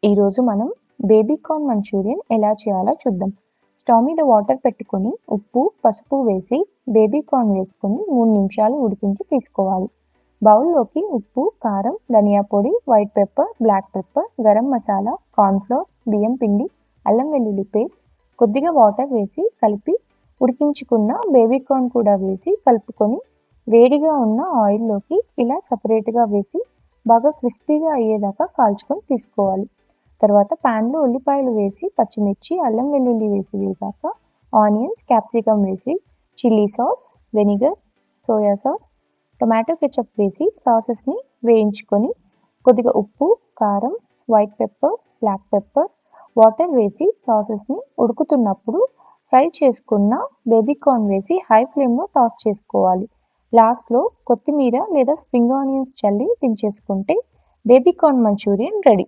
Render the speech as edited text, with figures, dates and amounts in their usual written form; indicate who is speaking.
Speaker 1: ఈరోజు మనం baby corn Manchurian ఎలా చేయాలో చూద్దాం. స్టవ్ మీద వాటర్ పెట్టుకొని ఉప్పు, పసుపు వేసి బేబీ కార్న్ వేసుకొని 3 నిమిషాలు ఉడికించి తీసుకోవాలి. బౌల్లోకి ఉప్పు, కారం, ధనియా పొడి, white pepper, black pepper, garam masala, cornflour, బియ్యం పిండి, అల్లం వెల్లుల్లి పేస్ట్, కొద్దిగా వాటర్ వేసి కలిపి ఉడికించుకున్న బేబీ కార్న్ కూడా వేసి కలుపుకొని వేడిగా ఉన్న ఆయిల్లోకి ఇలా సపరేట్గా వేసి బాగా క్రిస్పీగా అయ్యేదాకా కాల్చుకొని తీసుకోవాలి. తర్వాత ప్యాన్లో ఉల్లిపాయలు వేసి పచ్చిమిర్చి, అల్లం వెల్లుల్లి వేసి వేగాక ఆనియన్స్, క్యాప్సికమ్ వేసి chilli sauce, vinegar, soya sauce, tomato ketchup వేసి సాసెస్ని వేయించుకొని కొద్దిగా ఉప్పు, కారం, white pepper, black pepper, water వేసి సాసెస్ని ఉడుకుతున్నప్పుడు ఫ్రై చేసుకున్న బేబీ కార్న్ వేసి హై ఫ్లేమ్లో టాస్ చేసుకోవాలి. లాస్ట్లో కొత్తిమీర లేదా స్ప్రింగ్ ఆనియన్స్ చల్లి దించేసుకుంటే బేబీ కార్న్ మంచూరియన్ రెడీ.